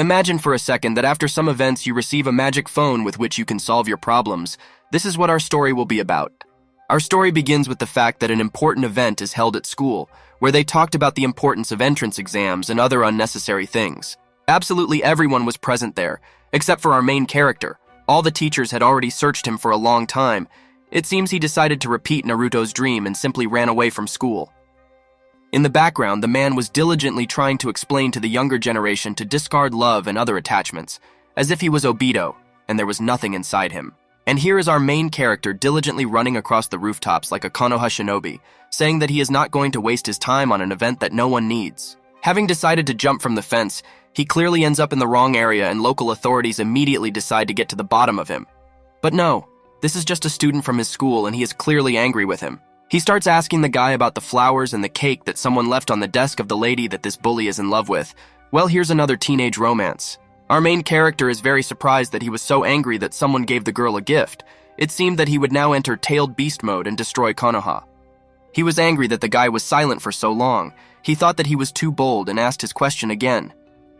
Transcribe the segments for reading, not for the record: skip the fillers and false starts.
Imagine for a second that after some events you receive a magic phone with which you can solve your problems. This is what our story will be about. Our story begins with the fact that an important event is held at school, where they talked about the importance of entrance exams and other unnecessary things. Absolutely everyone was present there, except for our main character. All the teachers had already searched him for a long time. It seems he decided to repeat Naruto's dream and simply ran away from school. In the background, the man was diligently trying to explain to the younger generation to discard love and other attachments, as if he was Obito, and there was nothing inside him. And here is our main character diligently running across the rooftops like a Konoha shinobi, saying that he is not going to waste his time on an event that no one needs. Having decided to jump from the fence, he clearly ends up in the wrong area and local authorities immediately decide to get to the bottom of him. But no, this is just a student from his school and he is clearly angry with him. He starts asking the guy about the flowers and the cake that someone left on the desk of the lady that this bully is in love with. Well, here's another teenage romance. Our main character is very surprised that he was so angry that someone gave the girl a gift. It seemed that he would now enter tailed beast mode and destroy Konoha. He was angry that the guy was silent for so long. He thought that he was too bold and asked his question again.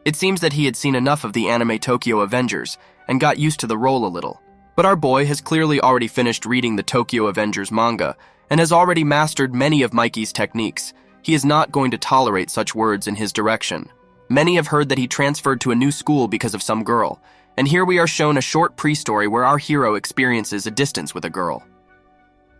It seems that he had seen enough of the anime Tokyo Avengers and got used to the role a little. But our boy has clearly already finished reading the Tokyo Avengers manga and has already mastered many of Mikey's techniques. He is not going to tolerate such words in his direction. Many have heard that he transferred to a new school because of some girl, and here we are shown a short pre-story where our hero experiences a distance with a girl.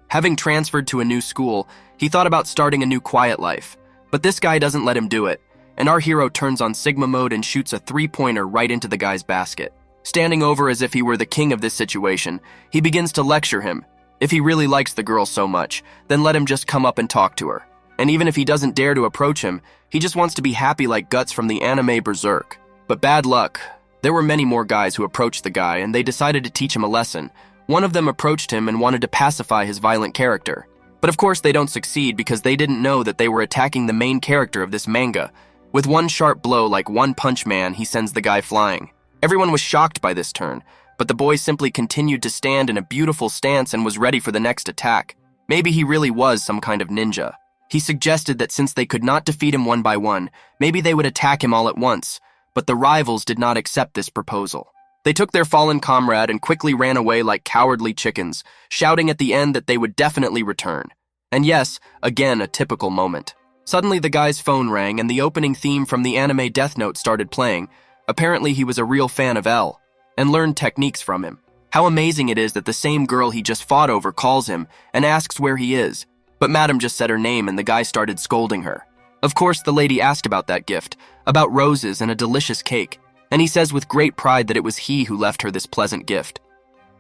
Having transferred to a new school, he thought about starting a new quiet life, but this guy doesn't let him do it, and our hero turns on Sigma mode and shoots a three-pointer right into the guy's basket. Standing over as if he were the king of this situation, he begins to lecture him. If he really likes the girl so much, then let him just come up and talk to her. And even if he doesn't dare to approach him, he just wants to be happy like Guts from the anime Berserk. But bad luck. There were many more guys who approached the guy and they decided to teach him a lesson. One of them approached him and wanted to pacify his violent character. But of course they don't succeed because they didn't know that they were attacking the main character of this manga. With one sharp blow like One Punch Man, he sends the guy flying. Everyone was shocked by this turn, but the boy simply continued to stand in a beautiful stance and was ready for the next attack. Maybe he really was some kind of ninja. He suggested that since they could not defeat him one by one, maybe they would attack him all at once, but the rivals did not accept this proposal. They took their fallen comrade and quickly ran away like cowardly chickens, shouting at the end that they would definitely return. And yes, again a typical moment. Suddenly the guy's phone rang and the opening theme from the anime Death Note started playing. Apparently he was a real fan of L, and learned techniques from him. How amazing it is that the same girl he just fought over calls him and asks where he is. But Madam just said her name and the guy started scolding her. Of course, the lady asked about that gift, about roses and a delicious cake, and he says with great pride that it was he who left her this pleasant gift.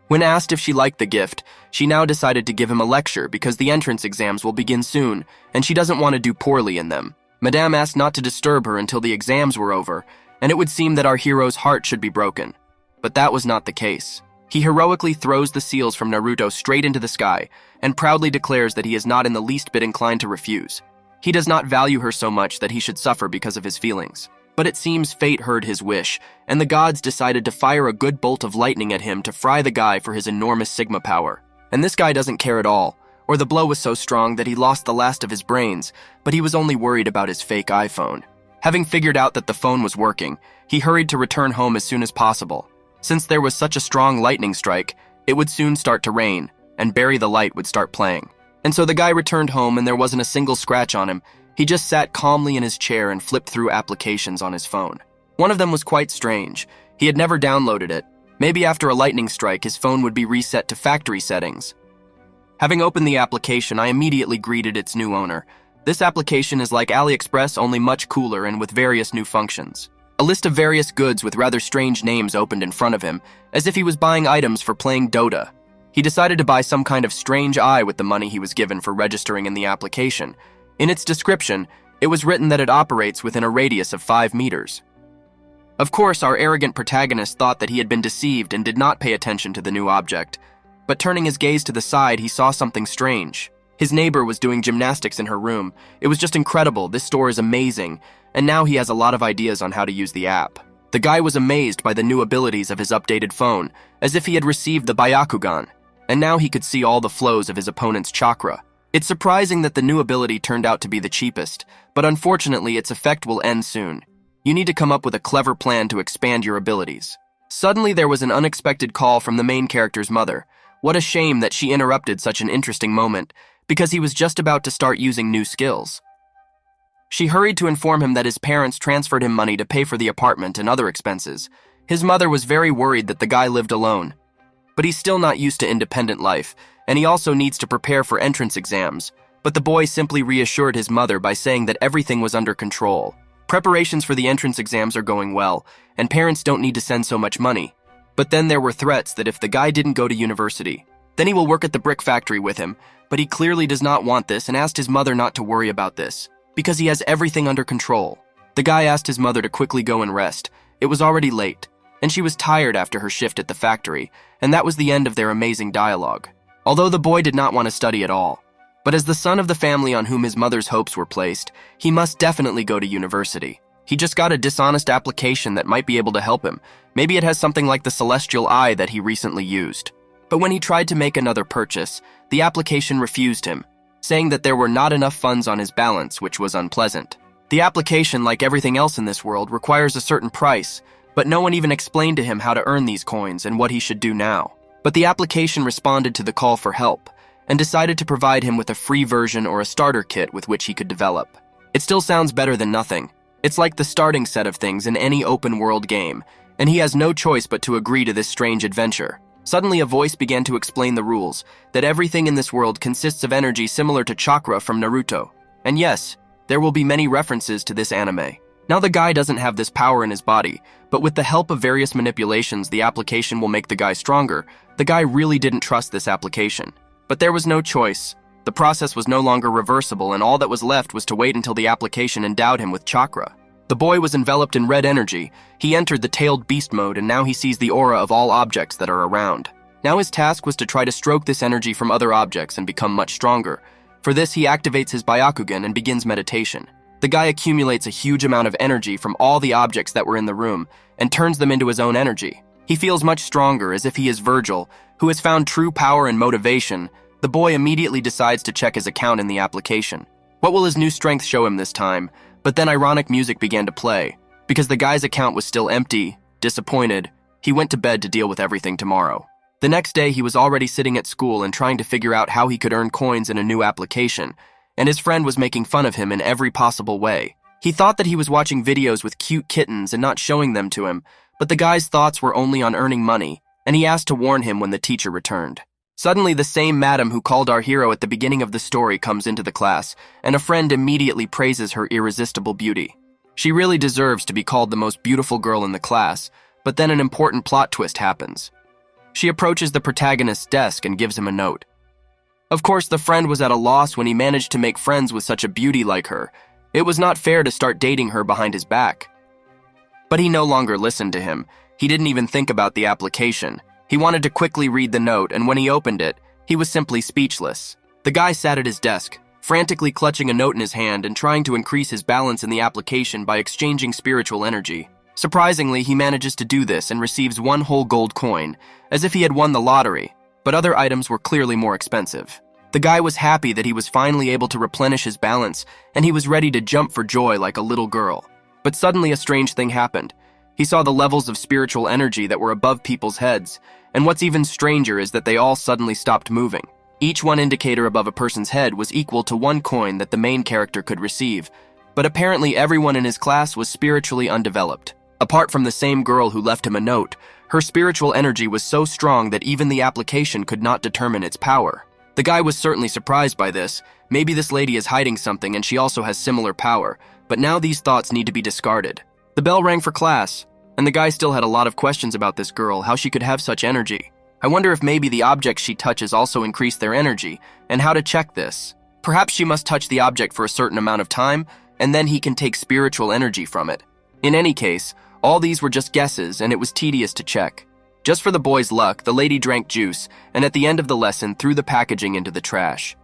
When asked if she liked the gift, she now decided to give him a lecture because the entrance exams will begin soon, and she doesn't want to do poorly in them. Madame asked not to disturb her until the exams were over, and it would seem that our hero's heart should be broken. But that was not the case. He heroically throws the seals from Naruto straight into the sky and proudly declares that he is not in the least bit inclined to refuse. He does not value her so much that he should suffer because of his feelings. But it seems fate heard his wish, and the gods decided to fire a good bolt of lightning at him to fry the guy for his enormous Sigma power. And this guy doesn't care at all, or the blow was so strong that he lost the last of his brains, but he was only worried about his fake iPhone. Having figured out that the phone was working, he hurried to return home as soon as possible. Since there was such a strong lightning strike, it would soon start to rain, and Bury the Light would start playing. And so the guy returned home and there wasn't a single scratch on him. He just sat calmly in his chair and flipped through applications on his phone. One of them was quite strange. He had never downloaded it. Maybe after a lightning strike, his phone would be reset to factory settings. Having opened the application, I immediately greeted its new owner. This application is like AliExpress, only much cooler and with various new functions. A list of various goods with rather strange names opened in front of him, as if he was buying items for playing Dota. He decided to buy some kind of strange eye with the money he was given for registering in the application. In its description, it was written that it operates within a radius of 5 meters. Of course, our arrogant protagonist thought that he had been deceived and did not pay attention to the new object. But turning his gaze to the side, he saw something strange. His neighbor was doing gymnastics in her room. It was just incredible. This store is amazing. And now he has a lot of ideas on how to use the app. The guy was amazed by the new abilities of his updated phone, as if he had received the Byakugan, and now he could see all the flows of his opponent's chakra. It's surprising that the new ability turned out to be the cheapest, but unfortunately its effect will end soon. You need to come up with a clever plan to expand your abilities. Suddenly, there was an unexpected call from the main character's mother. What a shame that she interrupted such an interesting moment, because he was just about to start using new skills. She hurried to inform him that his parents transferred him money to pay for the apartment and other expenses. His mother was very worried that the guy lived alone. But he's still not used to independent life, and he also needs to prepare for entrance exams. But the boy simply reassured his mother by saying that everything was under control. Preparations for the entrance exams are going well, and parents don't need to send so much money. But then there were threats that if the guy didn't go to university, then he will work at the brick factory with him. But he clearly does not want this and asked his mother not to worry about this, because he has everything under control. The guy asked his mother to quickly go and rest. It was already late, and she was tired after her shift at the factory, and that was the end of their amazing dialogue. Although the boy did not want to study at all, but as the son of the family on whom his mother's hopes were placed, he must definitely go to university. He just got a dishonest application that might be able to help him. Maybe it has something like the celestial eye that he recently used. But when he tried to make another purchase, the application refused him, saying that there were not enough funds on his balance, which was unpleasant. The application, like everything else in this world, requires a certain price, but no one even explained to him how to earn these coins and what he should do now. But the application responded to the call for help, and decided to provide him with a free version or a starter kit with which he could develop. It still sounds better than nothing. It's like the starting set of things in any open-world game, and he has no choice but to agree to this strange adventure. Suddenly a voice began to explain the rules, that everything in this world consists of energy similar to chakra from Naruto. And yes, there will be many references to this anime. Now the guy doesn't have this power in his body, but with the help of various manipulations, the application will make the guy stronger. The guy really didn't trust this application. But there was no choice. The process was no longer reversible, and all that was left was to wait until the application endowed him with chakra. The boy was enveloped in red energy. He entered the tailed beast mode, and now he sees the aura of all objects that are around. Now his task was to try to stroke this energy from other objects and become much stronger. For this, he activates his Byakugan and begins meditation. The guy accumulates a huge amount of energy from all the objects that were in the room and turns them into his own energy. He feels much stronger, as if he is Virgil, who has found true power and motivation. The boy immediately decides to check his account in the application. What will his new strength show him this time? But then ironic music began to play. Because the guy's account was still empty, disappointed, he went to bed to deal with everything tomorrow. The next day, he was already sitting at school and trying to figure out how he could earn coins in a new application, and his friend was making fun of him in every possible way. He thought that he was watching videos with cute kittens and not showing them to him, but the guy's thoughts were only on earning money, and he asked to warn him when the teacher returned. Suddenly, the same madam who called our hero at the beginning of the story comes into the class, and a friend immediately praises her irresistible beauty. She really deserves to be called the most beautiful girl in the class, but then an important plot twist happens. She approaches the protagonist's desk and gives him a note. Of course, the friend was at a loss when he managed to make friends with such a beauty like her. It was not fair to start dating her behind his back. But he no longer listened to him. He didn't even think about the application. He wanted to quickly read the note, and when he opened it, he was simply speechless. The guy sat at his desk, frantically clutching a note in his hand and trying to increase his balance in the application by exchanging spiritual energy. Surprisingly, he manages to do this and receives one whole gold coin, as if he had won the lottery, but other items were clearly more expensive. The guy was happy that he was finally able to replenish his balance, and he was ready to jump for joy like a little girl. But suddenly a strange thing happened. He saw the levels of spiritual energy that were above people's heads, and what's even stranger is that they all suddenly stopped moving. Each one indicator above a person's head was equal to one coin that the main character could receive, but apparently everyone in his class was spiritually undeveloped. Apart from the same girl who left him a note, her spiritual energy was so strong that even the application could not determine its power. The guy was certainly surprised by this. Maybe this lady is hiding something and she also has similar power, but now these thoughts need to be discarded. The bell rang for class, and the guy still had a lot of questions about this girl, how she could have such energy. I wonder if maybe the objects she touches also increase their energy, and how to check this. Perhaps she must touch the object for a certain amount of time, and then he can take spiritual energy from it. In any case, all these were just guesses, and it was tedious to check. Just for the boy's luck, the lady drank juice, and at the end of the lesson threw the packaging into the trash.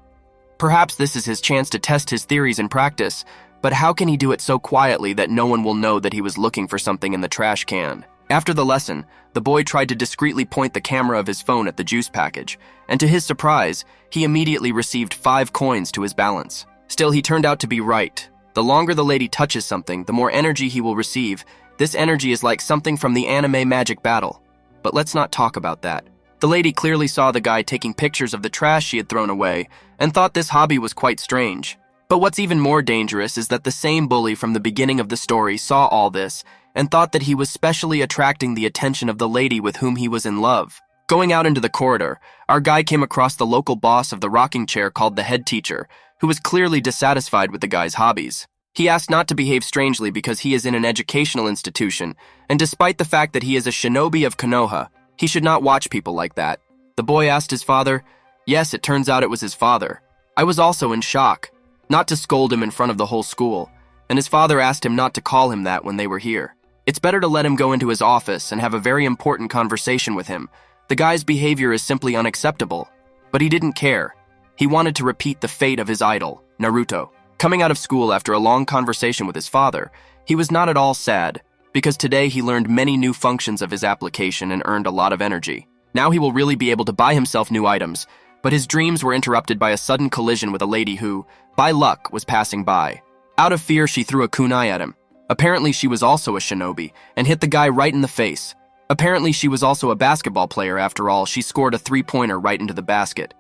Perhaps this is his chance to test his theories in practice, but how can he do it so quietly that no one will know that he was looking for something in the trash can? After the lesson, the boy tried to discreetly point the camera of his phone at the juice package, and to his surprise, he immediately received 5 coins to his balance. Still, he turned out to be right. The The longer the lady touches something, the more energy he will receive. This energy is like something from the anime Magic Battle. But let's not talk about that. The lady clearly saw the guy taking pictures of the trash she had thrown away and thought this hobby was quite strange. But what's even more dangerous is that the same bully from the beginning of the story saw all this and thought that he was specially attracting the attention of the lady with whom he was in love. Going out into the corridor, our guy came across the local boss of the rocking chair called the head teacher, who was clearly dissatisfied with the guy's hobbies. He asked not to behave strangely because he is in an educational institution, and despite the fact that he is a shinobi of Konoha, he should not watch people like that. The boy asked his father. Yes, it turns out it was his father. I was also in shock, not to scold him in front of the whole school, and his father asked him not to call him that when they were here. It's better to let him go into his office and have a very important conversation with him. The guy's behavior is simply unacceptable, but he didn't care. He wanted to repeat the fate of his idol, Naruto. Coming out of school after a long conversation with his father, he was not at all sad, because today he learned many new functions of his application and earned a lot of energy. Now he will really be able to buy himself new items, but his dreams were interrupted by a sudden collision with a lady who, by luck, was passing by. Out of fear, she threw a kunai at him. Apparently she was also a shinobi, and hit the guy right in the face. Apparently she was also a basketball player after all. She scored a three-pointer right into the basket.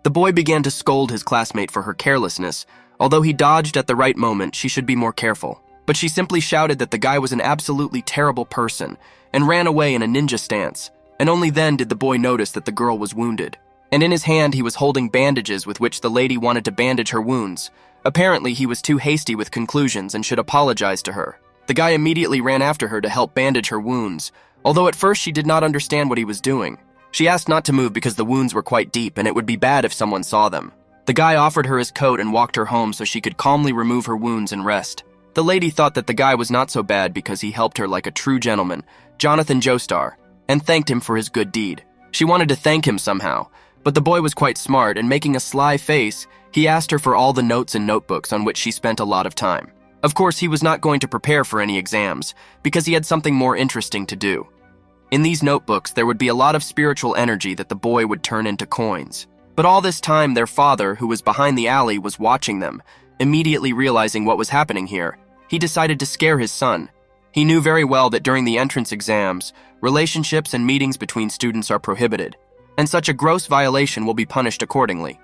The boy began to scold his classmate for her carelessness. Although he dodged at the right moment, she should be more careful. But she simply shouted that the guy was an absolutely terrible person and ran away in a ninja stance. And only then did the boy notice that the girl was wounded. And in his hand he was holding bandages with which the lady wanted to bandage her wounds. Apparently he was too hasty with conclusions and should apologize to her. The guy immediately ran after her to help bandage her wounds, although at first she did not understand what he was doing. She asked not to move because the wounds were quite deep and it would be bad if someone saw them. The guy offered her his coat and walked her home so she could calmly remove her wounds and rest. The lady thought that the guy was not so bad because he helped her like a true gentleman, Jonathan Joestar, and thanked him for his good deed. She wanted to thank him somehow, but the boy was quite smart, and making a sly face, he asked her for all the notes and notebooks on which she spent a lot of time. Of course, he was not going to prepare for any exams, because he had something more interesting to do. In these notebooks, there would be a lot of spiritual energy that the boy would turn into coins. But all this time, their father, who was behind the alley, was watching them. Immediately realizing what was happening here, he decided to scare his son. He knew very well that during the entrance exams, relationships and meetings between students are prohibited, and such a gross violation will be punished accordingly.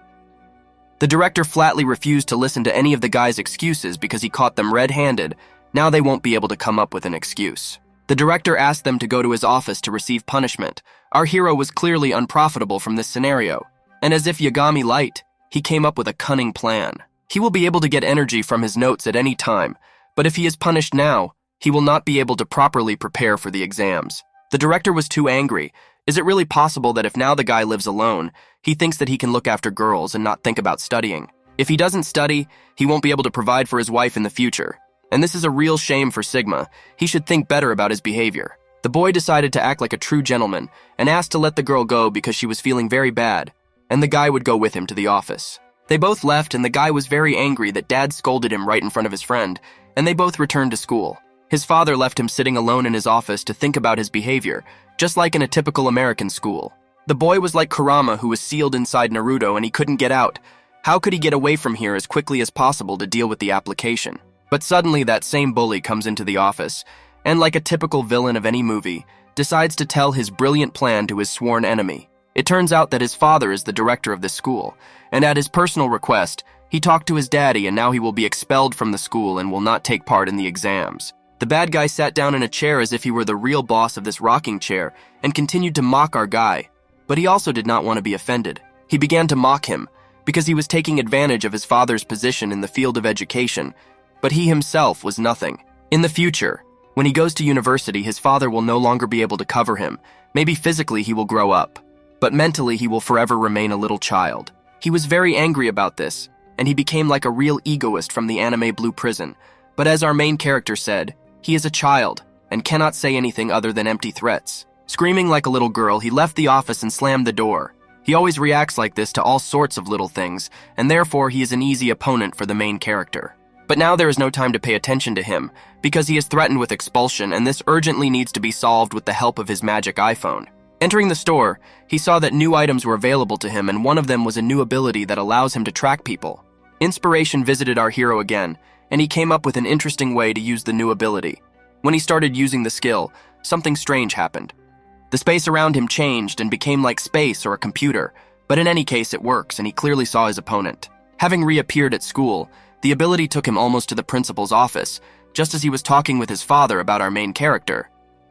The director flatly refused to listen to any of the guy's excuses because he caught them red-handed. Now they won't be able to come up with an excuse. The director asked them to go to his office to receive punishment. Our hero was clearly unprofitable from this scenario, and as if Yagami Light, he came up with a cunning plan. He will be able to get energy from his notes at any time, but if he is punished now, he will not be able to properly prepare for the exams. The director was too angry. Is it really possible that if now the guy lives alone, he thinks that he can look after girls and not think about studying? If he doesn't study, he won't be able to provide for his wife in the future. And this is a real shame for Sigma. He should think better about his behavior. The boy decided to act like a true gentleman and asked to let the girl go because she was feeling very bad, and the guy would go with him to the office. They both left, and the guy was very angry that Dad scolded him right in front of his friend, and they both returned to school. His father left him sitting alone in his office to think about his behavior, just like in a typical American school. The boy was like Kurama, who was sealed inside Naruto and he couldn't get out. How could he get away from here as quickly as possible to deal with the application? But suddenly that same bully comes into the office, and like a typical villain of any movie, decides to tell his brilliant plan to his sworn enemy. It turns out that his father is the director of this school, and at his personal request, he talked to his daddy, and now he will be expelled from the school and will not take part in the exams. The bad guy sat down in a chair as if he were the real boss of this rocking chair and continued to mock our guy. But he also did not want to be offended. He began to mock him because he was taking advantage of his father's position in the field of education, but he himself was nothing. In the future, when he goes to university, his father will no longer be able to cover him. Maybe physically he will grow up, but mentally he will forever remain a little child. He was very angry about this, and he became like a real egoist from the anime Blue Prison. But as our main character said, he is a child and cannot say anything other than empty threats. Screaming like a little girl, he left the office and slammed the door. He always reacts like this to all sorts of little things, and therefore he is an easy opponent for the main character. But now there is no time to pay attention to him, because he is threatened with expulsion, and this urgently needs to be solved with the help of his magic iPhone. Entering the store, he saw that new items were available to him, and one of them was a new ability that allows him to track people. Inspiration visited our hero again, and he came up with an interesting way to use the new ability. When he started using the skill, something strange happened. The space around him changed and became like space or a computer, but in any case it works, and he clearly saw his opponent. Having reappeared at school, the ability took him almost to the principal's office, just as he was talking with his father about our main character,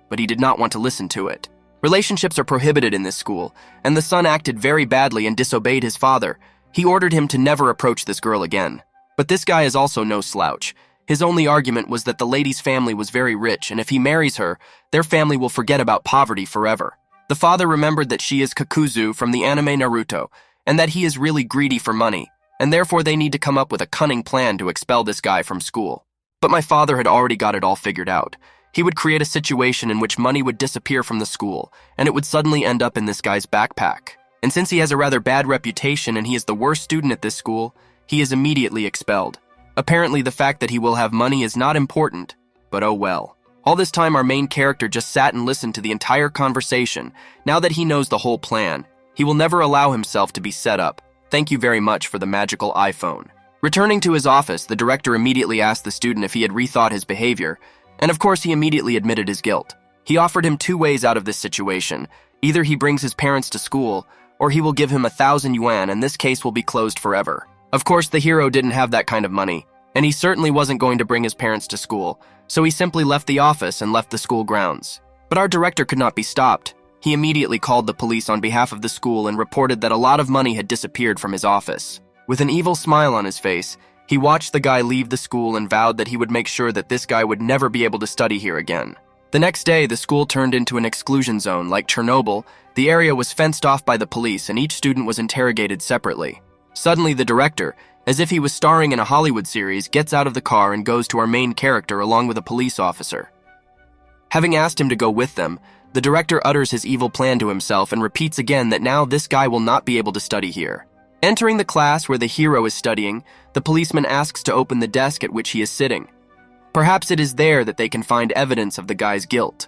but he did not want to listen to it. Relationships are prohibited in this school, and the son acted very badly and disobeyed his father. He ordered him to never approach this girl again. But this guy is also no slouch. His only argument was that the lady's family was very rich, and if he marries her, their family will forget about poverty forever. The father remembered that she is Kakuzu from the anime Naruto, and that he is really greedy for money, and therefore they need to come up with a cunning plan to expel this guy from school. But my father had already got it all figured out. He would create a situation in which money would disappear from the school, and it would suddenly end up in this guy's backpack. And since he has a rather bad reputation and he is the worst student at this school, he is immediately expelled. Apparently the fact that he will have money is not important, but oh well. All this time our main character just sat and listened to the entire conversation. Now that he knows the whole plan, he will never allow himself to be set up. Thank you very much for the magical iPhone. Returning to his office, the director immediately asked the student if he had rethought his behavior, and of course he immediately admitted his guilt. He offered him 2 ways out of this situation. Either he brings his parents to school, or he will give him 1,000 yuan and this case will be closed forever. Of course, the hero didn't have that kind of money, and he certainly wasn't going to bring his parents to school, so he simply left the office and left the school grounds. But our director could not be stopped. He immediately called the police on behalf of the school and reported that a lot of money had disappeared from his office. With an evil smile on his face, he watched the guy leave the school and vowed that he would make sure that this guy would never be able to study here again. The next day, the school turned into an exclusion zone. Like Chernobyl, the area was fenced off by the police and each student was interrogated separately. Suddenly, the director, as if he was starring in a Hollywood series, gets out of the car and goes to our main character along with a police officer. Having asked him to go with them, the director utters his evil plan to himself and repeats again that now this guy will not be able to study here. Entering the class where the hero is studying, the policeman asks to open the desk at which he is sitting. Perhaps it is there that they can find evidence of the guy's guilt.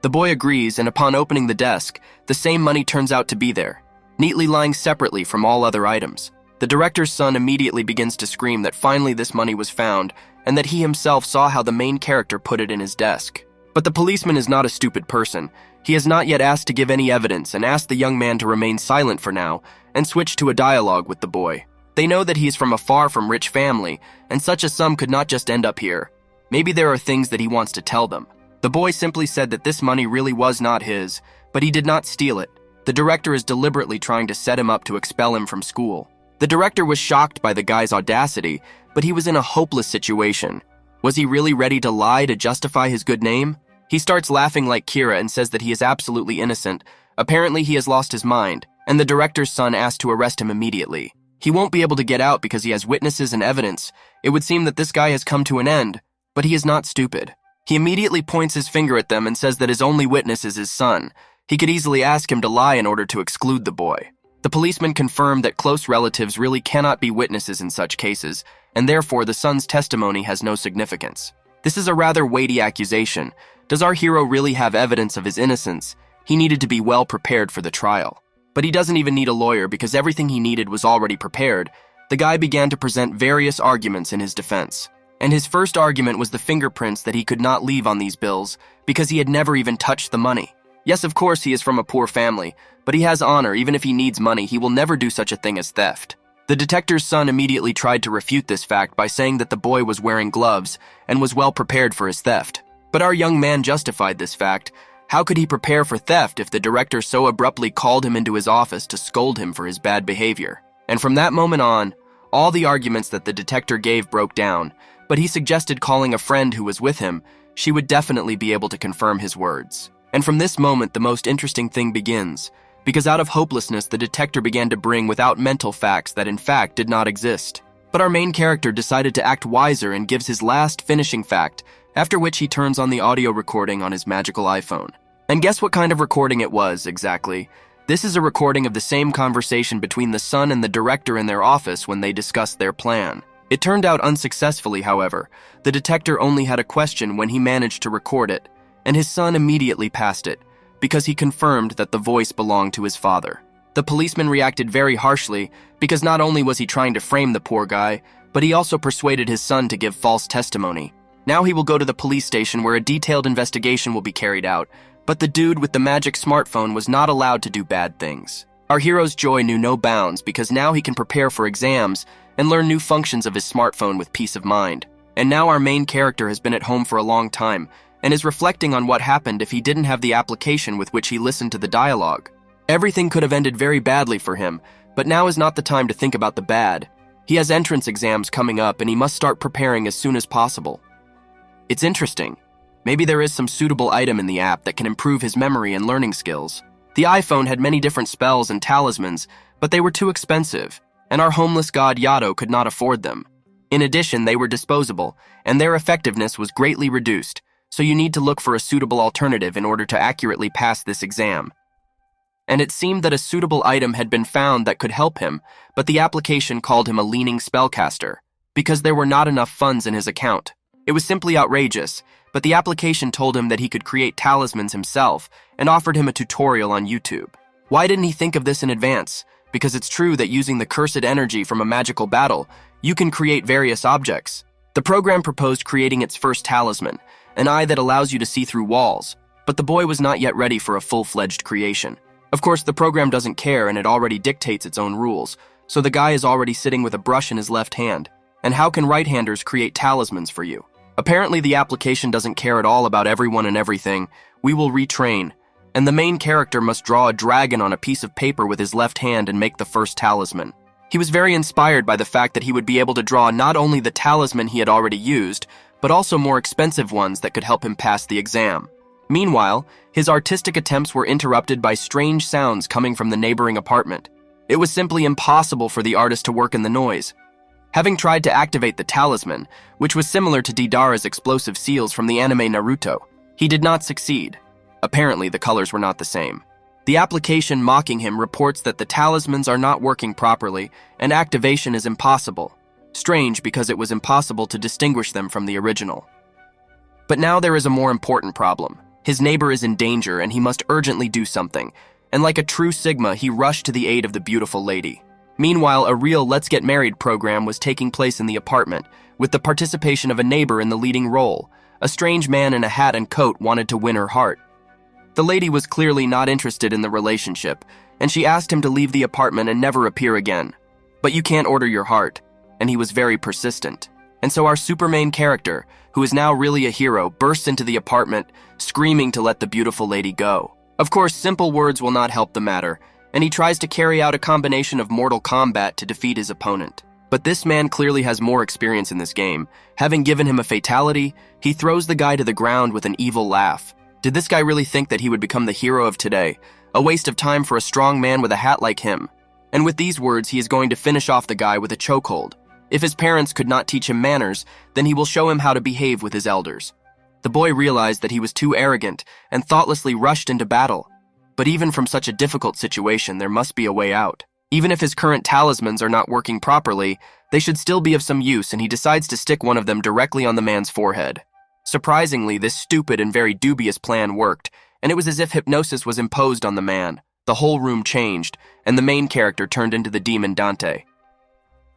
The boy agrees, and upon opening the desk, the same money turns out to be there, neatly lying separately from all other items. The director's son immediately begins to scream that finally this money was found, and that he himself saw how the main character put it in his desk. But the policeman is not a stupid person. He has not yet asked to give any evidence and asked the young man to remain silent for now and switch to a dialogue with the boy. They know that he is from a far from rich family, and such a sum could not just end up here. Maybe there are things that he wants to tell them. The boy simply said that this money really was not his, but he did not steal it. The director is deliberately trying to set him up to expel him from school. The director was shocked by the guy's audacity, but he was in a hopeless situation. Was he really ready to lie to justify his good name? He starts laughing like Kira and says that he is absolutely innocent. Apparently he has lost his mind, and the director's son asked to arrest him immediately. He won't be able to get out because he has witnesses and evidence. It would seem that this guy has come to an end, but he is not stupid. He immediately points his finger at them and says that his only witness is his son. He could easily ask him to lie in order to exclude the boy. The policeman confirmed that close relatives really cannot be witnesses in such cases, and therefore the son's testimony has no significance. This is a rather weighty accusation. Does our hero really have evidence of his innocence? He needed to be well prepared for the trial. But he doesn't even need a lawyer because everything he needed was already prepared. The guy began to present various arguments in his defense. And his first argument was the fingerprints that he could not leave on these bills because he had never even touched the money. Yes, of course he is from a poor family, but he has honor. Even if he needs money, he will never do such a thing as theft. The detective's son immediately tried to refute this fact by saying that the boy was wearing gloves and was well prepared for his theft. But our young man justified this fact. How could he prepare for theft if the director so abruptly called him into his office to scold him for his bad behavior? And from that moment on, all the arguments that the detective gave broke down, but he suggested calling a friend who was with him. She would definitely be able to confirm his words. And from this moment, the most interesting thing begins, because out of hopelessness, the detective began to bring without mental facts that in fact did not exist. But our main character decided to act wiser and gives his last finishing fact, after which he turns on the audio recording on his magical iPhone. And guess what kind of recording it was, exactly? This is a recording of the same conversation between the son and the director in their office when they discussed their plan. It turned out unsuccessfully, however. The detective only had a question when he managed to record it, and his son immediately passed it, because he confirmed that the voice belonged to his father. The policeman reacted very harshly, because not only was he trying to frame the poor guy, but he also persuaded his son to give false testimony. Now he will go to the police station where a detailed investigation will be carried out, but the dude with the magic smartphone was not allowed to do bad things. Our hero's joy knew no bounds because now he can prepare for exams and learn new functions of his smartphone with peace of mind. And now our main character has been at home for a long time and is reflecting on what happened if he didn't have the application with which he listened to the dialogue. Everything could have ended very badly for him, but now is not the time to think about the bad. He has entrance exams coming up and he must start preparing as soon as possible. It's interesting. Maybe there is some suitable item in the app that can improve his memory and learning skills. The iPhone had many different spells and talismans, but they were too expensive, and our homeless god Yato could not afford them. In addition, they were disposable, and their effectiveness was greatly reduced, so you need to look for a suitable alternative in order to accurately pass this exam. And it seemed that a suitable item had been found that could help him, but the application called him a leaning spellcaster, because there were not enough funds in his account. It was simply outrageous, but the application told him that he could create talismans himself and offered him a tutorial on YouTube. Why didn't he think of this in advance? Because it's true that using the cursed energy from a magical battle, you can create various objects. The program proposed creating its first talisman, an eye that allows you to see through walls, but the boy was not yet ready for a full-fledged creation. Of course, the program doesn't care and it already dictates its own rules, so the guy is already sitting with a brush in his left hand. And how can right-handers create talismans for you? Apparently the application doesn't care at all about everyone and everything. We will retrain, and the main character must draw a dragon on a piece of paper with his left hand and make the first talisman. He was very inspired by the fact that he would be able to draw not only the talisman he had already used, but also more expensive ones that could help him pass the exam. Meanwhile, his artistic attempts were interrupted by strange sounds coming from the neighboring apartment. It was simply impossible for the artist to work in the noise. Having tried to activate the talisman, which was similar to Deidara's explosive seals from the anime Naruto, he did not succeed. Apparently, the colors were not the same. The application mocking him reports that the talismans are not working properly and activation is impossible. Strange because it was impossible to distinguish them from the original. But now there is a more important problem. His neighbor is in danger and he must urgently do something, and like a true Sigma, he rushed to the aid of the beautiful lady. Meanwhile, a real Let's Get Married program was taking place in the apartment, with the participation of a neighbor in the leading role. A strange man in a hat and coat wanted to win her heart. The lady was clearly not interested in the relationship, and she asked him to leave the apartment and never appear again. But you can't order your heart, and he was very persistent. And so our super main character, who is now really a hero, bursts into the apartment, screaming to let the beautiful lady go. Of course, simple words will not help the matter, and he tries to carry out a combination of Mortal Kombat to defeat his opponent. But this man clearly has more experience in this game. Having given him a fatality, he throws the guy to the ground with an evil laugh. Did this guy really think that he would become the hero of today? A waste of time for a strong man with a hat like him. And with these words, he is going to finish off the guy with a chokehold. If his parents could not teach him manners, then he will show him how to behave with his elders. The boy realized that he was too arrogant and thoughtlessly rushed into battle. But even from such a difficult situation, there must be a way out. Even if his current talismans are not working properly, they should still be of some use, and he decides to stick one of them directly on the man's forehead. Surprisingly, this stupid and very dubious plan worked, and it was as if hypnosis was imposed on the man. The whole room changed, and the main character turned into the demon Dante.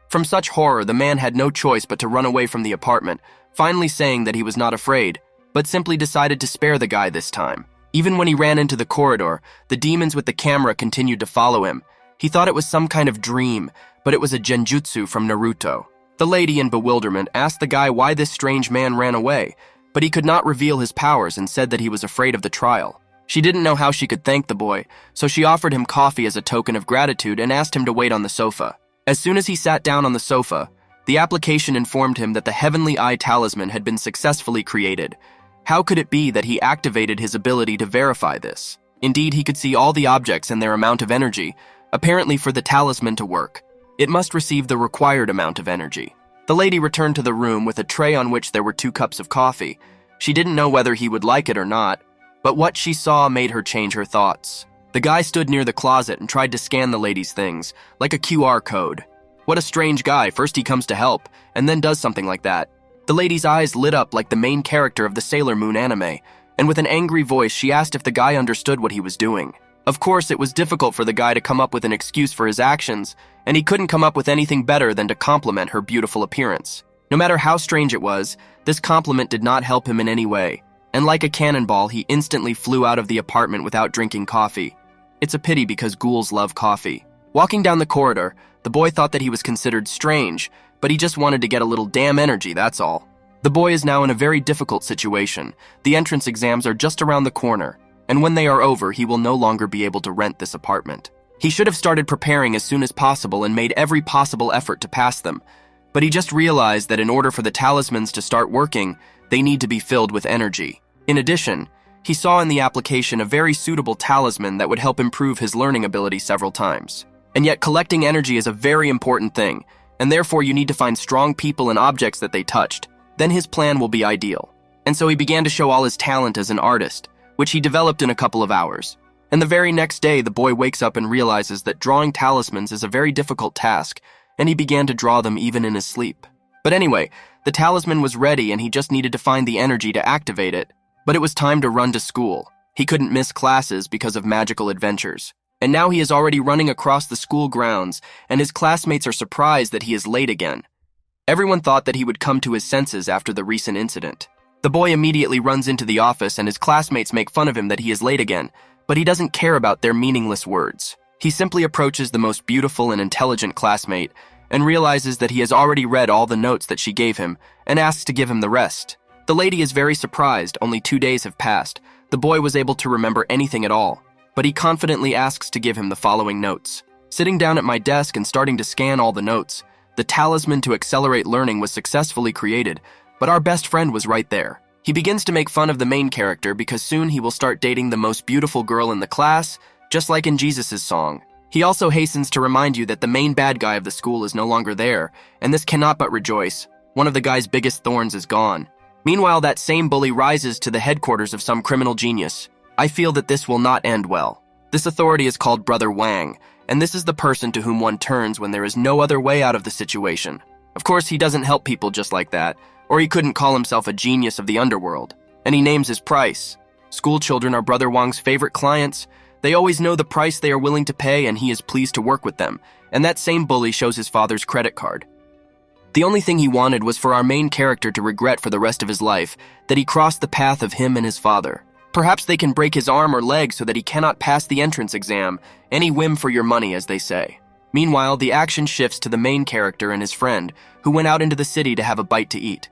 From such horror, the man had no choice but to run away from the apartment, finally saying that he was not afraid, but simply decided to spare the guy this time. Even when he ran into the corridor, the demons with the camera continued to follow him. He thought it was some kind of dream, but it was a genjutsu from Naruto. The lady, in bewilderment, asked the guy why this strange man ran away, but he could not reveal his powers and said that he was afraid of the trial. She didn't know how she could thank the boy, so she offered him coffee as a token of gratitude and asked him to wait on the sofa. As soon as he sat down on the sofa, the application informed him that the Heavenly Eye Talisman had been successfully created. How could it be that he activated his ability to verify this? Indeed, he could see all the objects and their amount of energy. Apparently, for the talisman to work, it must receive the required amount of energy. The lady returned to the room with a tray on which there were 2 cups of coffee. She didn't know whether he would like it or not, but what she saw made her change her thoughts. The guy stood near the closet and tried to scan the lady's things, like a QR code. What a strange guy. First he comes to help, and then does something like that. The lady's eyes lit up like the main character of the Sailor Moon anime, and with an angry voice she asked if the guy understood what he was doing. Of course, it was difficult for the guy to come up with an excuse for his actions, and he couldn't come up with anything better than to compliment her beautiful appearance. No matter how strange it was, this compliment did not help him in any way, and like a cannonball, he instantly flew out of the apartment without drinking coffee. It's a pity because ghouls love coffee. Walking down the corridor, the boy thought that he was considered strange, but he just wanted to get a little damn energy, that's all. The boy is now in a very difficult situation. The entrance exams are just around the corner, and when they are over, he will no longer be able to rent this apartment. He should have started preparing as soon as possible and made every possible effort to pass them, but he just realized that in order for the talismans to start working, they need to be filled with energy. In addition, he saw in the application a very suitable talisman that would help improve his learning ability several times. And yet collecting energy is a very important thing, and therefore you need to find strong people and objects that they touched. Then his plan will be ideal. And so he began to show all his talent as an artist, which he developed in a couple of hours. And the very next day, the boy wakes up and realizes that drawing talismans is a very difficult task, and he began to draw them even in his sleep. But anyway, the talisman was ready and he just needed to find the energy to activate it. But it was time to run to school. He couldn't miss classes because of magical adventures. And now he is already running across the school grounds, and his classmates are surprised that he is late again. Everyone thought that he would come to his senses after the recent incident. The boy immediately runs into the office and his classmates make fun of him that he is late again, but he doesn't care about their meaningless words. He simply approaches the most beautiful and intelligent classmate and realizes that he has already read all the notes that she gave him and asks to give him the rest. The lady is very surprised. Only 2 days have passed. The boy was able to remember anything at all, but he confidently asks to give him the following notes. Sitting down at my desk and starting to scan all the notes, the talisman to accelerate learning was successfully created, but our best friend was right there. He begins to make fun of the main character because soon he will start dating the most beautiful girl in the class, just like in Jesus' song. He also hastens to remind you that the main bad guy of the school is no longer there, and this cannot but rejoice. One of the guy's biggest thorns is gone. Meanwhile, that same bully rises to the headquarters of some criminal genius. I feel that this will not end well. This authority is called Brother Wang, and this is the person to whom one turns when there is no other way out of the situation. Of course, he doesn't help people just like that, or he couldn't call himself a genius of the underworld. And he names his price. School children are Brother Wang's favorite clients. They always know the price they are willing to pay, and he is pleased to work with them. And that same bully shows his father's credit card. The only thing he wanted was for our main character to regret for the rest of his life that he crossed the path of him and his father. Perhaps they can break his arm or leg so that he cannot pass the entrance exam. Any whim for your money, as they say. Meanwhile, the action shifts to the main character and his friend, who went out into the city to have a bite to eat.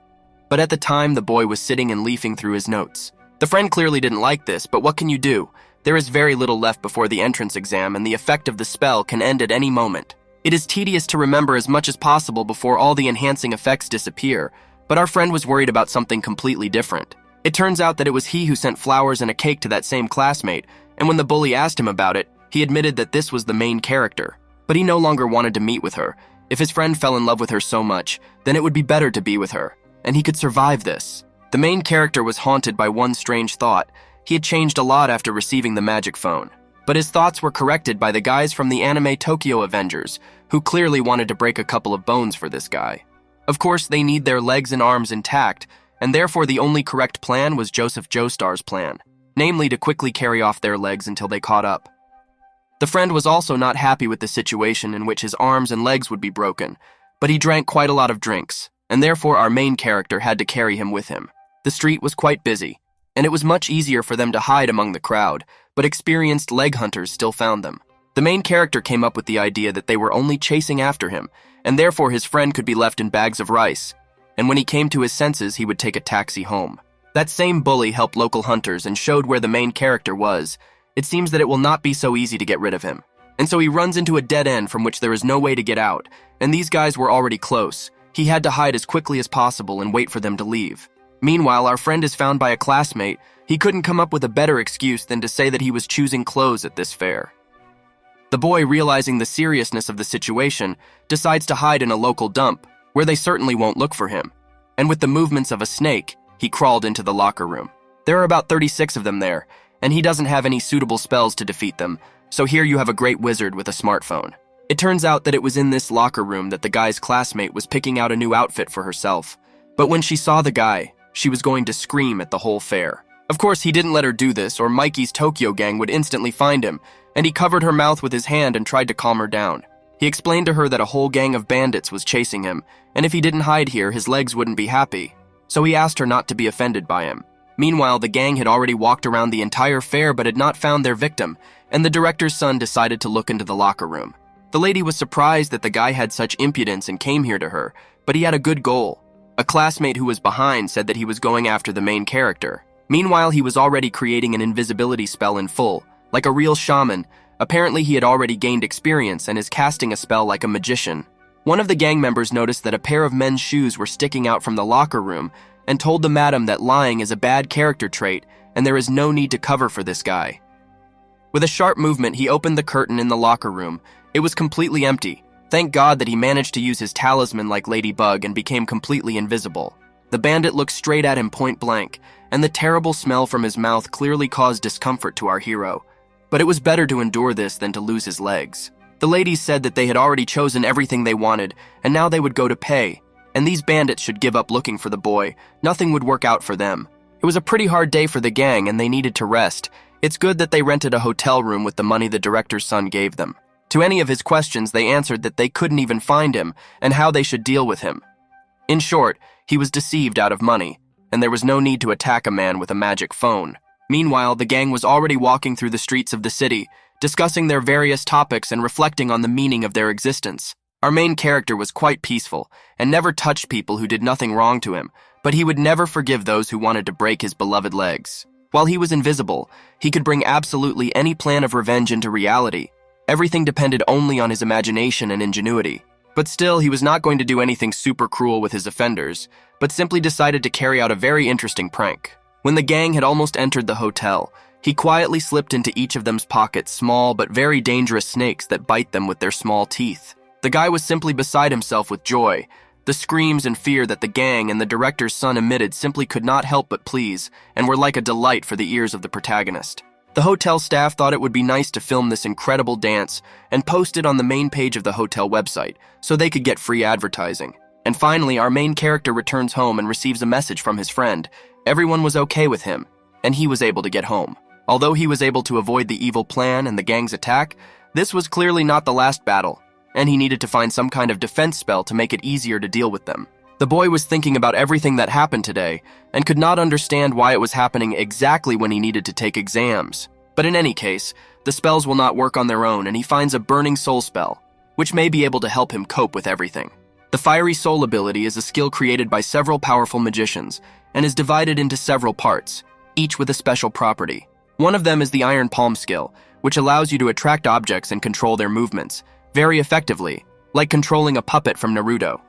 But at the time, the boy was sitting and leafing through his notes. The friend clearly didn't like this, but what can you do? There is very little left before the entrance exam, and the effect of the spell can end at any moment. It is tedious to remember as much as possible before all the enhancing effects disappear, but our friend was worried about something completely different. It turns out that it was he who sent flowers and a cake to that same classmate, and when the bully asked him about it, he admitted that this was the main character. But he no longer wanted to meet with her. If his friend fell in love with her so much, then it would be better to be with her, and he could survive this. The main character was haunted by one strange thought. He had changed a lot after receiving the magic phone. But his thoughts were corrected by the guys from the anime Tokyo Avengers, who clearly wanted to break a couple of bones for this guy. Of course, they need their legs and arms intact, and therefore the only correct plan was Joseph Joestar's plan, namely to quickly carry off their legs until they caught up. The friend was also not happy with the situation in which his arms and legs would be broken, but he drank quite a lot of drinks, and therefore our main character had to carry him with him. The street was quite busy, and it was much easier for them to hide among the crowd, but experienced leg hunters still found them. The main character came up with the idea that they were only chasing after him, and therefore his friend could be left in bags of rice, and when he came to his senses, he would take a taxi home. That same bully helped local hunters and showed where the main character was. It seems that it will not be so easy to get rid of him. And so he runs into a dead end from which there is no way to get out, and these guys were already close. He had to hide as quickly as possible and wait for them to leave. Meanwhile, our friend is found by a classmate. He couldn't come up with a better excuse than to say that he was choosing clothes at this fair. The boy, realizing the seriousness of the situation, decides to hide in a local dump, where they certainly won't look for him. And with the movements of a snake, he crawled into the locker room. There are about 36 of them there, and he doesn't have any suitable spells to defeat them, so here you have a great wizard with a smartphone. It turns out that it was in this locker room that the guy's classmate was picking out a new outfit for herself. But when she saw the guy, she was going to scream at the whole fair. Of course, he didn't let her do this, or Mikey's Tokyo gang would instantly find him, and he covered her mouth with his hand and tried to calm her down. He explained to her that a whole gang of bandits was chasing him, and if he didn't hide here, his legs wouldn't be happy. So he asked her not to be offended by him. Meanwhile, the gang had already walked around the entire fair but had not found their victim, and the director's son decided to look into the locker room. The lady was surprised that the guy had such impudence and came here to her, but he had a good goal. A classmate who was behind said that he was going after the main character. Meanwhile, he was already creating an invisibility spell in full. Like a real shaman, apparently he had already gained experience and is casting a spell like a magician. One of the gang members noticed that a pair of men's shoes were sticking out from the locker room and told the madam that lying is a bad character trait and there is no need to cover for this guy. With a sharp movement, he opened the curtain in the locker room. It was completely empty. Thank God that he managed to use his talisman like Ladybug and became completely invisible. The bandit looked straight at him point blank, and the terrible smell from his mouth clearly caused discomfort to our hero. But it was better to endure this than to lose his legs. The ladies said that they had already chosen everything they wanted, and now they would go to pay. And these bandits should give up looking for the boy. Nothing would work out for them. It was a pretty hard day for the gang, and they needed to rest. It's good that they rented a hotel room with the money the director's son gave them. To any of his questions, they answered that they couldn't even find him and how they should deal with him. In short, he was deceived out of money, and there was no need to attack a man with a magic phone. Meanwhile, the gang was already walking through the streets of the city, discussing their various topics and reflecting on the meaning of their existence. Our main character was quite peaceful and never touched people who did nothing wrong to him, but he would never forgive those who wanted to break his beloved legs. While he was invisible, he could bring absolutely any plan of revenge into reality. Everything depended only on his imagination and ingenuity. But still, he was not going to do anything super cruel with his offenders, but simply decided to carry out a very interesting prank. When the gang had almost entered the hotel, he quietly slipped into each of them's pockets small but very dangerous snakes that bite them with their small teeth. The guy was simply beside himself with joy. The screams and fear that the gang and the director's son emitted simply could not help but please, and were like a delight for the ears of the protagonist. The hotel staff thought it would be nice to film this incredible dance and post it on the main page of the hotel website so they could get free advertising. And finally, our main character returns home and receives a message from his friend. Everyone was okay with him, and he was able to get home. Although he was able to avoid the evil plan and the gang's attack, this was clearly not the last battle, and he needed to find some kind of defense spell to make it easier to deal with them. The boy was thinking about everything that happened today and could not understand why it was happening exactly when he needed to take exams. But in any case, the spells will not work on their own, and he finds a burning soul spell, which may be able to help him cope with everything. The fiery soul ability is a skill created by several powerful magicians and is divided into several parts, each with a special property. One of them is the iron palm skill, which allows you to attract objects and control their movements very effectively, like controlling a puppet from Naruto.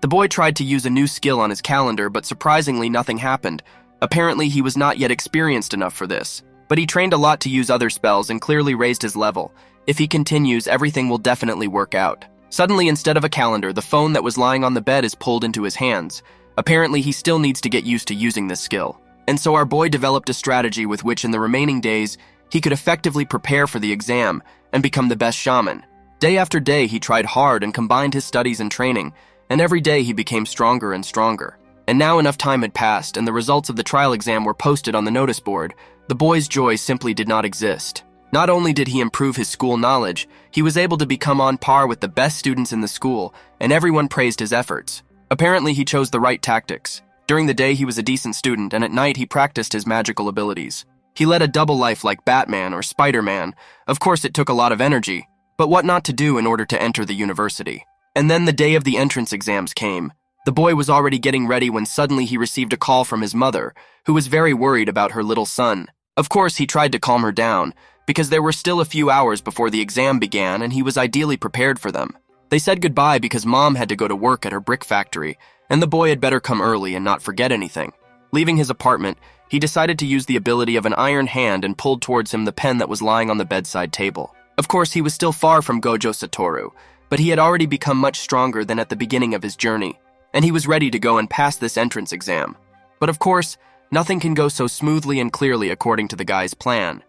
The boy tried to use a new skill on his calendar, but surprisingly nothing happened. Apparently he was not yet experienced enough for this, but he trained a lot to use other spells and clearly raised his level. If he continues, everything will definitely work out. Suddenly, instead of a calendar, the phone that was lying on the bed is pulled into his hands. Apparently he still needs to get used to using this skill. And so our boy developed a strategy with which in the remaining days, he could effectively prepare for the exam and become the best shaman. Day after day, he tried hard and combined his studies and training, and every day he became stronger and stronger. And now enough time had passed, and the results of the trial exam were posted on the notice board. The boy's joy simply did not exist. Not only did he improve his school knowledge, he was able to become on par with the best students in the school, and everyone praised his efforts. Apparently, he chose the right tactics. During the day, he was a decent student, and at night, he practiced his magical abilities. He led a double life like Batman or Spider-Man. Of course, it took a lot of energy, but what not to do in order to enter the university. And then the day of the entrance exams came. The boy was already getting ready when suddenly he received a call from his mother, who was very worried about her little son. Of course, he tried to calm her down, because there were still a few hours before the exam began and he was ideally prepared for them. They said goodbye because Mom had to go to work at her brick factory, and the boy had better come early and not forget anything. Leaving his apartment, he decided to use the ability of an iron hand and pulled towards him the pen that was lying on the bedside table. Of course, he was still far from Gojo Satoru, but he had already become much stronger than at the beginning of his journey, and he was ready to go and pass this entrance exam. But of course, nothing can go so smoothly and clearly according to the guy's plan.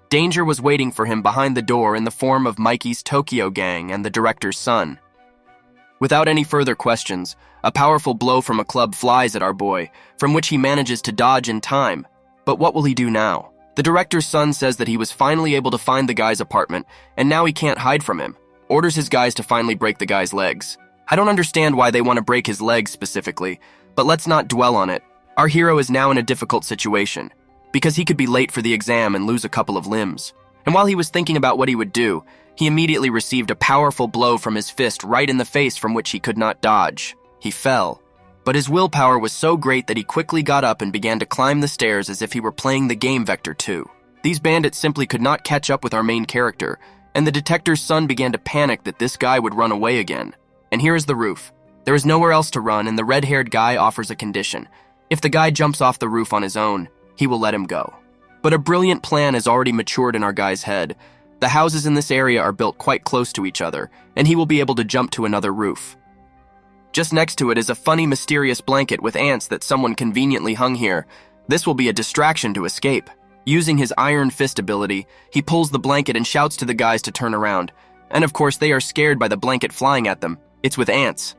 Danger was waiting for him behind the door in the form of Mikey's Tokyo gang and the director's son. Without any further questions, a powerful blow from a club flies at our boy, from which he manages to dodge in time. But what will he do now? The director's son says that he was finally able to find the guy's apartment, and now he can't hide from him. Orders his guys to finally break the guy's legs. I don't understand why they want to break his legs specifically, but let's not dwell on it. Our hero is now in a difficult situation, because he could be late for the exam and lose a couple of limbs. And while he was thinking about what he would do, he immediately received a powerful blow from his fist right in the face from which he could not dodge. He fell. But his willpower was so great that he quickly got up and began to climb the stairs as if he were playing the game Vector 2. These bandits simply could not catch up with our main character, and the detective's son began to panic that this guy would run away again. And here is the roof. There is nowhere else to run, and the red-haired guy offers a condition. If the guy jumps off the roof on his own, he will let him go. But a brilliant plan has already matured in our guy's head. The houses in this area are built quite close to each other, and he will be able to jump to another roof. Just next to it is a funny, mysterious blanket with ants that someone conveniently hung here. This will be a distraction to escape. Using his iron fist ability, he pulls the blanket and shouts to the guys to turn around. And of course, they are scared by the blanket flying at them. It's with ants.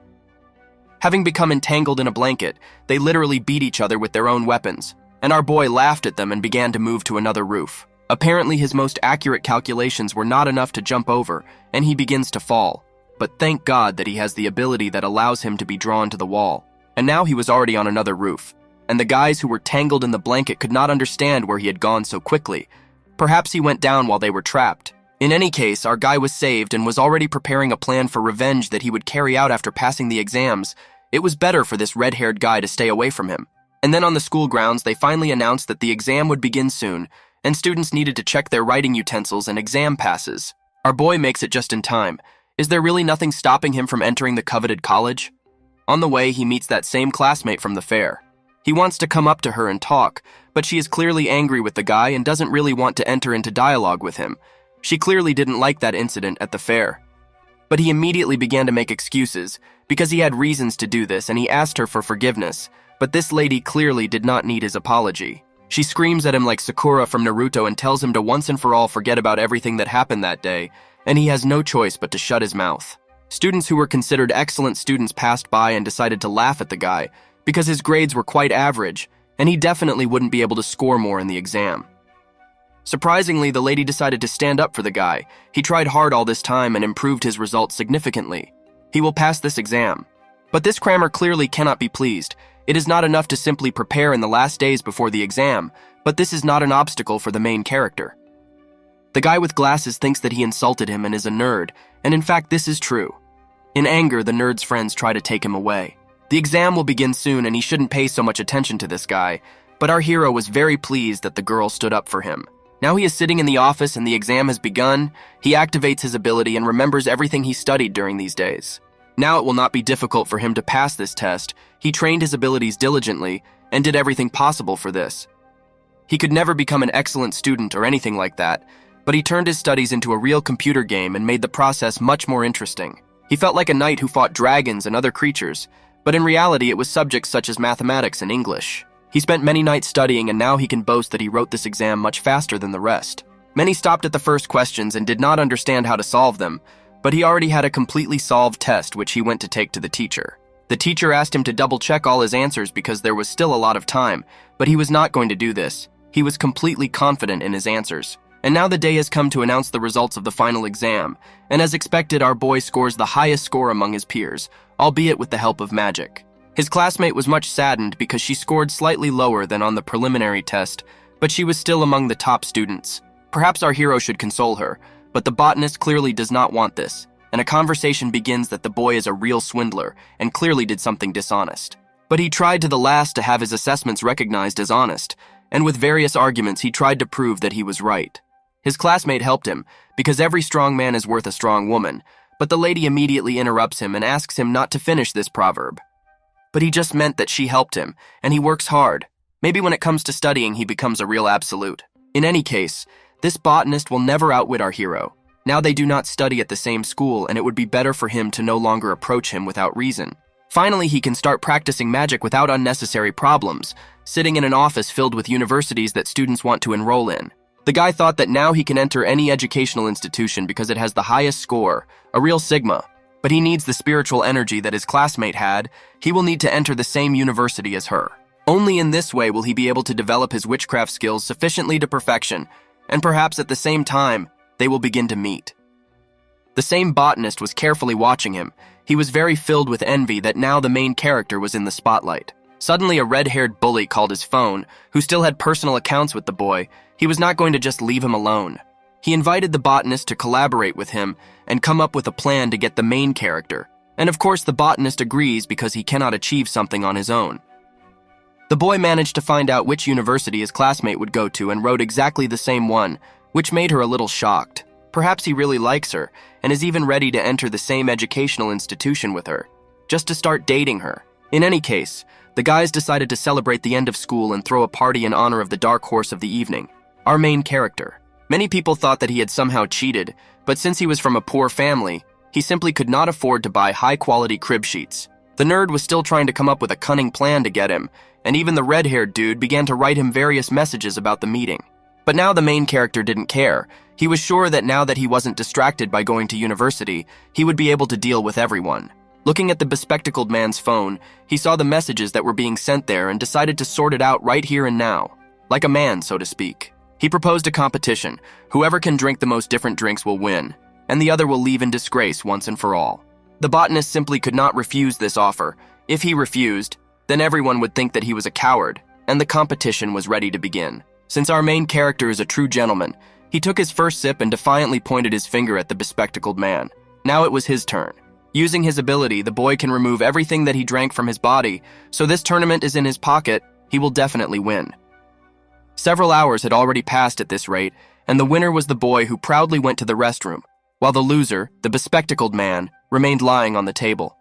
Having become entangled in a blanket, they literally beat each other with their own weapons. And our boy laughed at them and began to move to another roof. Apparently, his most accurate calculations were not enough to jump over, and he begins to fall. But thank God that he has the ability that allows him to be drawn to the wall. And now he was already on another roof, and the guys who were tangled in the blanket could not understand where he had gone so quickly. Perhaps he went down while they were trapped. In any case, our guy was saved and was already preparing a plan for revenge that he would carry out after passing the exams. It was better for this red-haired guy to stay away from him. And then on the school grounds, they finally announced that the exam would begin soon, and students needed to check their writing utensils and exam passes. Our boy makes it just in time. Is there really nothing stopping him from entering the coveted college? On the way, he meets that same classmate from the fair. He wants to come up to her and talk, but she is clearly angry with the guy and doesn't really want to enter into dialogue with him. She clearly didn't like that incident at the fair. But he immediately began to make excuses, because he had reasons to do this, and he asked her for forgiveness. But this lady clearly did not need his apology. She screams at him like Sakura from Naruto and tells him to once and for all forget about everything that happened that day, and he has no choice but to shut his mouth. Students who were considered excellent students passed by and decided to laugh at the guy, because his grades were quite average, and he definitely wouldn't be able to score more in the exam. Surprisingly, the lady decided to stand up for the guy. He tried hard all this time and improved his results significantly. He will pass this exam. But this crammer clearly cannot be pleased. It is not enough to simply prepare in the last days before the exam, but this is not an obstacle for the main character. The guy with glasses thinks that he insulted him and is a nerd, and in fact this is true. In anger, the nerd's friends try to take him away. The exam will begin soon and he shouldn't pay so much attention to this guy, but our hero was very pleased that the girl stood up for him. Now he is sitting in the office and the exam has begun. He activates his ability and remembers everything he studied during these days. Now it will not be difficult for him to pass this test. He trained his abilities diligently and did everything possible for this. He could never become an excellent student or anything like that, but he turned his studies into a real computer game and made the process much more interesting. He felt like a knight who fought dragons and other creatures, but in reality it was subjects such as mathematics and English. He spent many nights studying and now he can boast that he wrote this exam much faster than the rest. Many stopped at the first questions and did not understand how to solve them, but he already had a completely solved test which he went to take to the teacher. The teacher asked him to double-check all his answers because there was still a lot of time, but he was not going to do this. He was completely confident in his answers. And now the day has come to announce the results of the final exam, and as expected, our boy scores the highest score among his peers, albeit with the help of magic. His classmate was much saddened because she scored slightly lower than on the preliminary test, but she was still among the top students. Perhaps our hero should console her, but the botanist clearly does not want this, and a conversation begins that the boy is a real swindler and clearly did something dishonest. But he tried to the last to have his assessments recognized as honest, and with various arguments he tried to prove that he was right. His classmate helped him, because every strong man is worth a strong woman, but the lady immediately interrupts him and asks him not to finish this proverb. But he just meant that she helped him, and he works hard. Maybe when it comes to studying, he becomes a real absolute. In any case, this botanist will never outwit our hero. Now they do not study at the same school, and it would be better for him to no longer approach him without reason. Finally, he can start practicing magic without unnecessary problems, sitting in an office filled with universities that students want to enroll in. The guy thought that now he can enter any educational institution because it has the highest score, a real Sigma. But he needs the spiritual energy that his classmate had. He will need to enter the same university as her. Only in this way will he be able to develop his witchcraft skills sufficiently to perfection, and perhaps at the same time, they will begin to meet. The same botanist was carefully watching him. He was very filled with envy that now the main character was in the spotlight. Suddenly, a red-haired bully called his phone, who still had personal accounts with the boy. He was not going to just leave him alone. He invited the botanist to collaborate with him and come up with a plan to get the main character. And of course, the botanist agrees because he cannot achieve something on his own. The boy managed to find out which university his classmate would go to and wrote exactly the same one, which made her a little shocked. Perhaps he really likes her and is even ready to enter the same educational institution with her, just to start dating her. In any case, the guys decided to celebrate the end of school and throw a party in honor of the dark horse of the evening, our main character. Many people thought that he had somehow cheated, but since he was from a poor family, he simply could not afford to buy high-quality crib sheets. The nerd was still trying to come up with a cunning plan to get him, and even the red-haired dude began to write him various messages about the meeting. But now the main character didn't care. He was sure that now that he wasn't distracted by going to university, he would be able to deal with everyone. Looking at the bespectacled man's phone, he saw the messages that were being sent there and decided to sort it out right here and now. Like a man, so to speak. He proposed a competition. Whoever can drink the most different drinks will win, and the other will leave in disgrace once and for all. The botanist simply could not refuse this offer. If he refused, then everyone would think that he was a coward, and the competition was ready to begin. Since our main character is a true gentleman, he took his first sip and defiantly pointed his finger at the bespectacled man. Now it was his turn. Using his ability, the boy can remove everything that he drank from his body, so this tournament is in his pocket. He will definitely win. Several hours had already passed at this rate, and the winner was the boy who proudly went to the restroom, while the loser, the bespectacled man, remained lying on the table.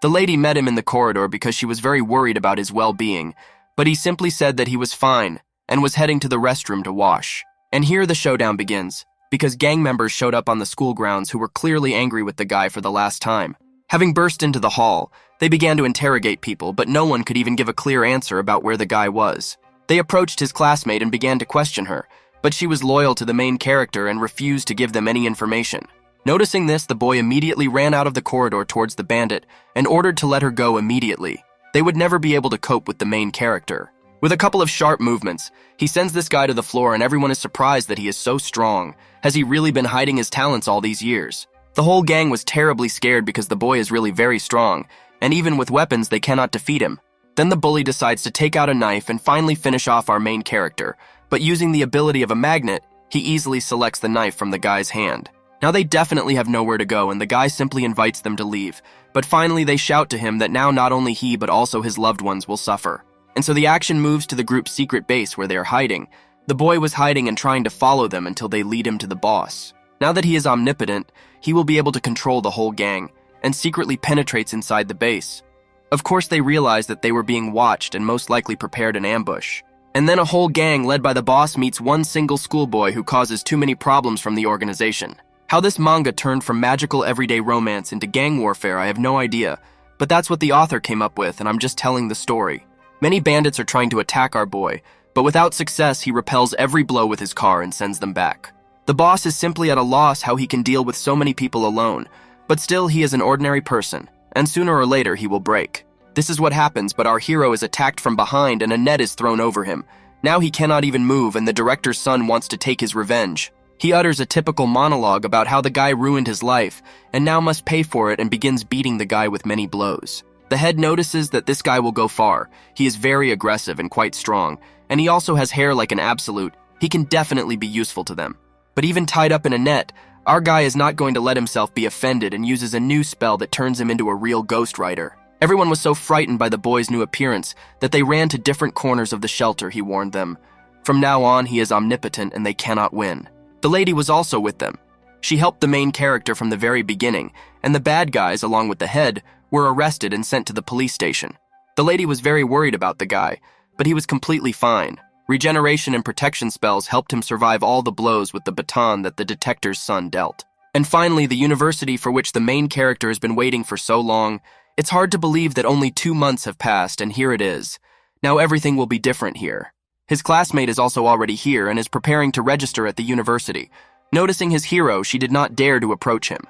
The lady met him in the corridor because she was very worried about his well-being, but he simply said that he was fine and was heading to the restroom to wash. And here the showdown begins, because gang members showed up on the school grounds who were clearly angry with the guy for the last time. Having burst into the hall, they began to interrogate people, but no one could even give a clear answer about where the guy was. They approached his classmate and began to question her, but she was loyal to the main character and refused to give them any information. Noticing this, the boy immediately ran out of the corridor towards the bandit and ordered to let her go immediately. They would never be able to cope with the main character. With a couple of sharp movements, he sends this guy to the floor and everyone is surprised that he is so strong. Has he really been hiding his talents all these years? The whole gang was terribly scared because the boy is really very strong, and even with weapons they cannot defeat him. Then the bully decides to take out a knife and finally finish off our main character, but using the ability of a magnet, he easily selects the knife from the guy's hand. Now they definitely have nowhere to go and the guy simply invites them to leave, but finally they shout to him that now not only he but also his loved ones will suffer. And so the action moves to the group's secret base where they are hiding. The boy was hiding and trying to follow them until they lead him to the boss. Now that he is omnipotent, he will be able to control the whole gang, and secretly penetrates inside the base. Of course they realized that they were being watched and most likely prepared an ambush. And then a whole gang led by the boss meets one single schoolboy who causes too many problems from the organization. How this manga turned from magical everyday romance into gang warfare, I have no idea, but that's what the author came up with and I'm just telling the story. Many bandits are trying to attack our boy, but without success he repels every blow with his car and sends them back. The boss is simply at a loss how he can deal with so many people alone, but still he is an ordinary person, and sooner or later he will break. This is what happens, but our hero is attacked from behind and a net is thrown over him. Now he cannot even move and the director's son wants to take his revenge. He utters a typical monologue about how the guy ruined his life and now must pay for it and begins beating the guy with many blows. The head notices that this guy will go far. He is very aggressive and quite strong, and he also has hair like an absolute. He can definitely be useful to them. But even tied up in a net, our guy is not going to let himself be offended and uses a new spell that turns him into a real ghostwriter. Everyone was so frightened by the boy's new appearance that they ran to different corners of the shelter, he warned them. From now on, he is omnipotent and they cannot win. The lady was also with them. She helped the main character from the very beginning, and the bad guys, along with the head, were arrested and sent to the police station. The lady was very worried about the guy, but he was completely fine. Regeneration and protection spells helped him survive all the blows with the baton that the detector's son dealt. And finally, the university for which the main character has been waiting for so long. It's hard to believe that only 2 months have passed, and here it is. Now everything will be different here. His classmate is also already here and is preparing to register at the university. Noticing his hero, she did not dare to approach him.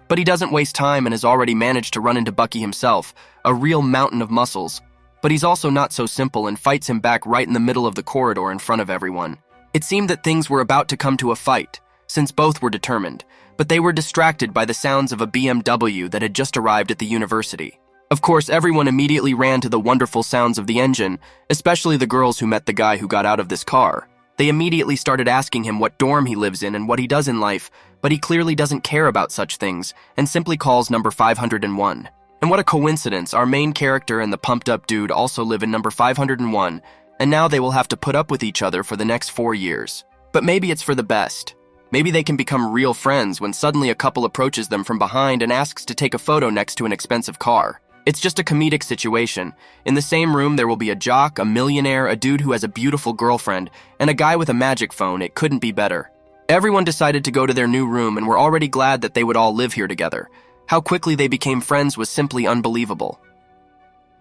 But he doesn't waste time and has already managed to run into Bucky himself, a real mountain of muscles. But he's also not so simple and fights him back right in the middle of the corridor in front of everyone. It seemed that things were about to come to a fight, since both were determined, but they were distracted by the sounds of a BMW that had just arrived at the university. Of course, everyone immediately ran to the wonderful sounds of the engine, especially the girls who met the guy who got out of this car. They immediately started asking him what dorm he lives in and what he does in life, but he clearly doesn't care about such things and simply calls number 501. And what a coincidence, our main character and the pumped-up dude also live in number 501, and now they will have to put up with each other for the next 4 years. But maybe it's for the best. Maybe they can become real friends when suddenly a couple approaches them from behind and asks to take a photo next to an expensive car. It's just a comedic situation. In the same room, there will be a jock, a millionaire, a dude who has a beautiful girlfriend, and a guy with a magic phone. It couldn't be better. Everyone decided to go to their new room and were already glad that they would all live here together. How quickly they became friends was simply unbelievable.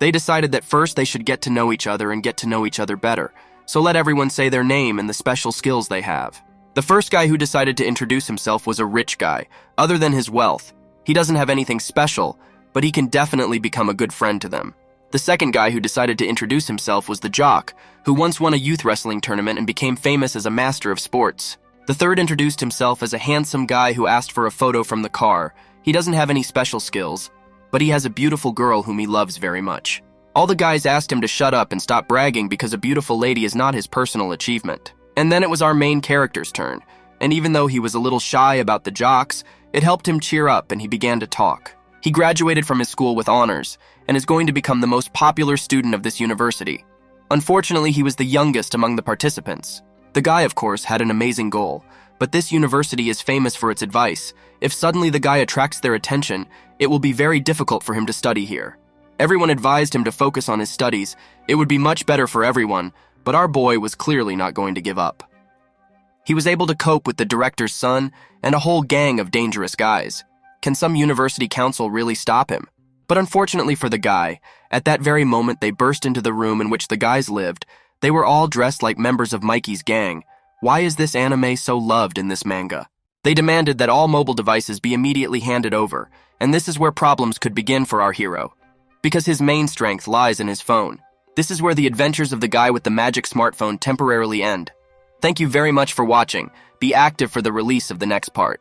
They decided that first they should get to know each other and get to know each other better, so let everyone say their name and the special skills they have. The first guy who decided to introduce himself was a rich guy. Other than his wealth, he doesn't have anything special, but he can definitely become a good friend to them. The second guy who decided to introduce himself was the jock, who once won a youth wrestling tournament and became famous as a master of sports. The third introduced himself as a handsome guy who asked for a photo from the car. He doesn't have any special skills, but he has a beautiful girl whom he loves very much. All the guys asked him to shut up and stop bragging because a beautiful lady is not his personal achievement. And then it was our main character's turn, and even though he was a little shy about the jocks, it helped him cheer up and he began to talk. He graduated from his school with honors and is going to become the most popular student of this university. Unfortunately, he was the youngest among the participants. The guy, of course, had an amazing goal, but this university is famous for its advice. If suddenly the guy attracts their attention, it will be very difficult for him to study here. Everyone advised him to focus on his studies. It would be much better for everyone, but our boy was clearly not going to give up. He was able to cope with the director's son and a whole gang of dangerous guys. Can some university council really stop him? But unfortunately for the guy, at that very moment they burst into the room in which the guys lived. They were all dressed like members of Mikey's gang. Why is this anime so loved in this manga? They demanded that all mobile devices be immediately handed over, and this is where problems could begin for our hero. Because his main strength lies in his phone. This is where the adventures of the guy with the magic smartphone temporarily end. Thank you very much for watching. Be active for the release of the next part.